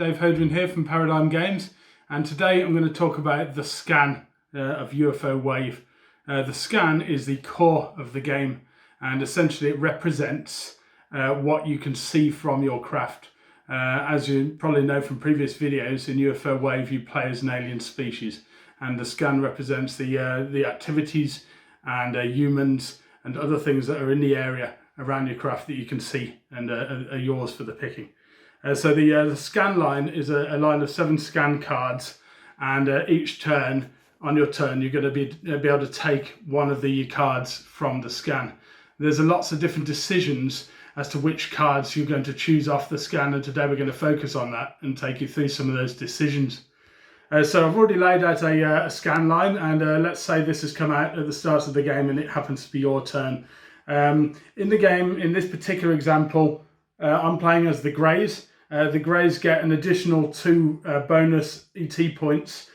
Dave Hodrin here from Paradigm Games, and today I'm going to talk about the scan of UFO Wave. The scan is the core of the game, and essentially it represents what you can see from your craft. As you probably know from previous videos, in UFO Wave you play as an alien species, and the scan represents the activities and humans and other things that are in the area around your craft that you can see and are yours for the picking. So the scan line is a line of 7 scan cards, and each turn, on your turn, you're going to be able to take one of the cards from the scan. There's lots of different decisions as to which cards you're going to choose off the scan, and today we're going to focus on that and take you through some of those decisions. So I've already laid out a scan line, and let's say this has come out at the start of the game and it happens to be your turn. In the game, in this particular example, I'm playing as the Greys. The Greys get an additional 2 bonus ET points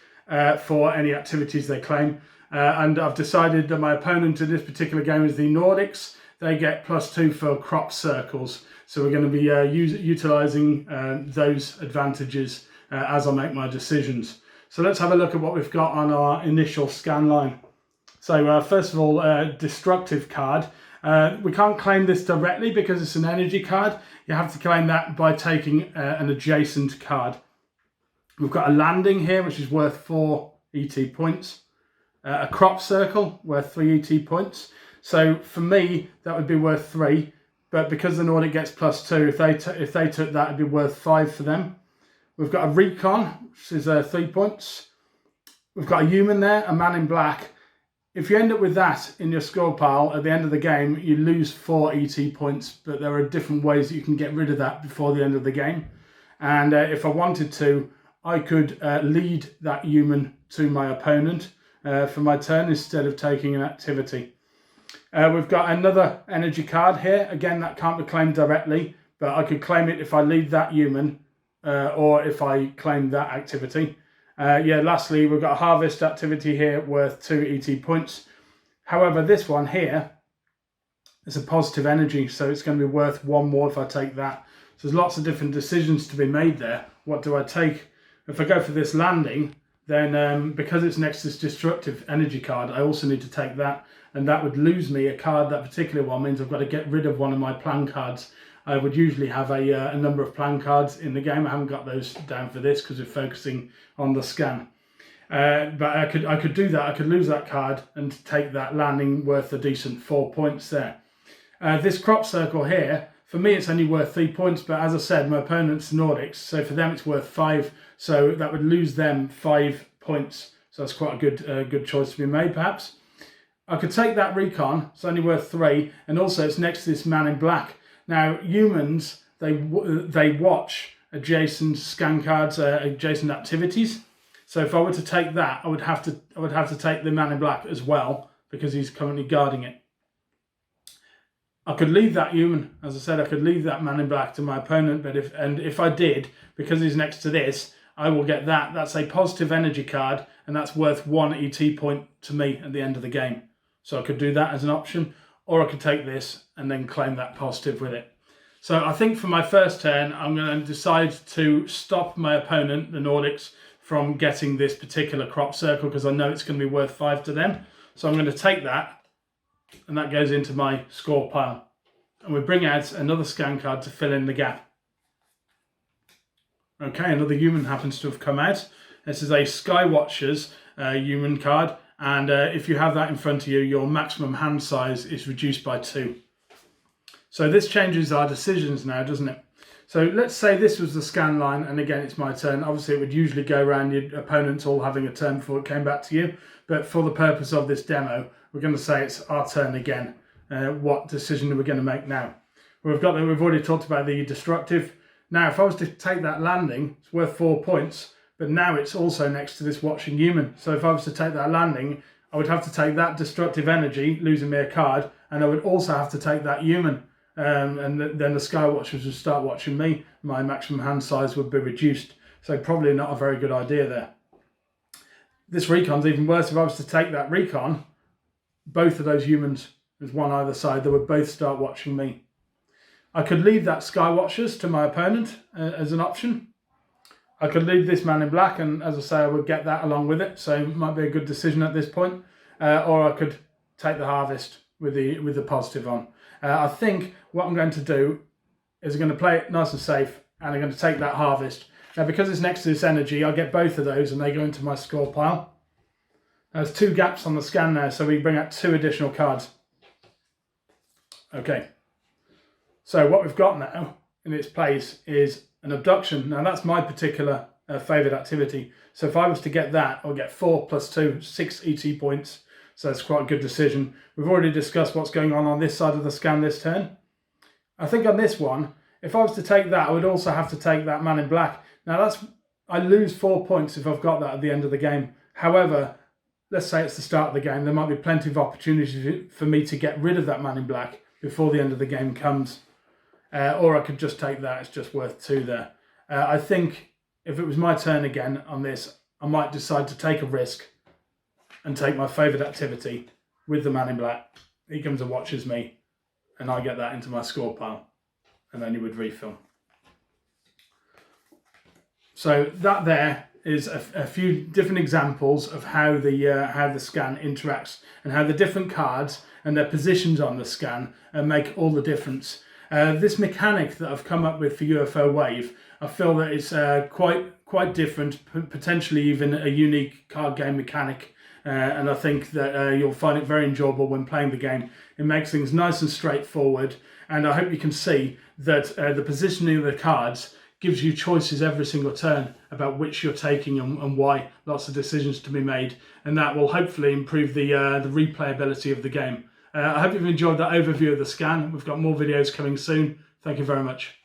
for any activities they claim. And I've decided that my opponent in this particular game is the Nordics. They get +2 for crop circles. So we're going to be utilising those advantages as I make my decisions. So let's have a look at what we've got on our initial scan line. So first of all, destructive card. We can't claim this directly because it's an energy card. You have to claim that by taking an adjacent card. We've got a landing here, which is worth 4 ET points. A crop circle worth 3 ET points. So for me, that would be worth 3. But because the Nordic gets +2, if they took that, it'd be worth 5 for them. We've got a recon, which is 3 points. We've got a human there, a man in black. If you end up with that in your score pile at the end of the game, you lose 4 ET points, but there are different ways that you can get rid of that before the end of the game. And if I wanted to, I could lead that human to my opponent for my turn instead of taking an activity. We've got another energy card here. Again, that can't be claimed directly, but I could claim it if I lead that human or if I claim that activity. Lastly, we've got a harvest activity here worth 2 ET points. However, this one here is a positive energy, so it's going to be worth 1 more if I take that. So there's lots of different decisions to be made there. What do I take? If I go for this landing, then because it's next to this destructive energy card, I also need to take that, and that would lose me a card. That particular one means I've got to get rid of one of my plan cards. I would usually have a number of plan cards in the game. I haven't got those down for this because we're focusing on the scan. But I could do that. I could lose that card and take that landing worth a decent 4 points there. This crop circle here, for me it's only worth 3 points, but as I said, my opponent's Nordics, so for them it's worth 5. So that would lose them 5 points. So that's quite a good choice to be made, perhaps. I could take that recon. It's only worth 3, and also it's next to this man in black. Now, humans, they watch adjacent scan cards, adjacent activities. So if I were to take that, I would have to take the man in black as well, because he's currently guarding it. I could leave that human, as I said, I could leave that man in black to my opponent, but if I did, because he's next to this, I will get that. That's a positive energy card, and that's worth 1 ET point to me at the end of the game. So I could do that as an option. Or I could take this and then claim that positive with it. So I think for my first turn, I'm going to decide to stop my opponent, the Nordics, from getting this particular crop circle, because I know it's going to be worth 5 to them. So I'm going to take that, and that goes into my score pile. And we bring out another scan card to fill in the gap. Okay, another human happens to have come out. This is a Skywatcher's human card. And if you have that in front of you, your maximum hand size is reduced by 2. So this changes our decisions now, doesn't it? So let's say this was the scan line, and again, it's my turn. Obviously, it would usually go around your opponents all having a turn before it came back to you. But for the purpose of this demo, we're going to say it's our turn again. What decision are we going to make now? We've already talked about the destructive. Now, if I was to take that landing, it's worth 4 points. But now it's also next to this watching human. So if I was to take that landing, I would have to take that destructive energy, losing me a card, and I would also have to take that human. And then the Skywatchers would start watching me. My maximum hand size would be reduced. So probably not a very good idea there. This recon's even worse. If I was to take that recon, both of those humans, there's one either side, they would both start watching me. I could leave that Skywatchers to my opponent as an option. I could leave this man in black, and as I say, I would get that along with it, so it might be a good decision at this point. Or I could take the harvest with the positive on. I think what I'm going to do is I'm going to play it nice and safe, and I'm going to take that harvest. Now, because it's next to this energy, I'll get both of those, and they go into my score pile. There's 2 gaps on the scan now, so we bring out 2 additional cards. Okay, so what we've got now in its place is an abduction. Now that's my particular favoured activity. So if I was to get that, I'll get 4 + 2, 6 ET points. So that's quite a good decision. We've already discussed what's going on this side of the scan this turn. I think on this one, if I was to take that, I would also have to take that man in black. Now I lose 4 points if I've got that at the end of the game. However, let's say it's the start of the game, there might be plenty of opportunities for me to get rid of that man in black before the end of the game comes. Or I could just take that, it's just worth 2 there. I think if it was my turn again on this, I might decide to take a risk and take my favoured activity with the man in black. He comes and watches me, and I get that into my score pile, and then he would refill. So that there is a few different examples of how the scan interacts, and how the different cards and their positions on the scan make all the difference. This mechanic that I've come up with for UFO Wave, I feel that it's quite different, potentially even a unique card game mechanic, and I think that you'll find it very enjoyable when playing the game. It makes things nice and straightforward, and I hope you can see that the positioning of the cards gives you choices every single turn about which you're taking and why. Lots of decisions to be made, and that will hopefully improve the replayability of the game. I hope you've enjoyed that overview of the scan. We've got more videos coming soon. Thank you very much.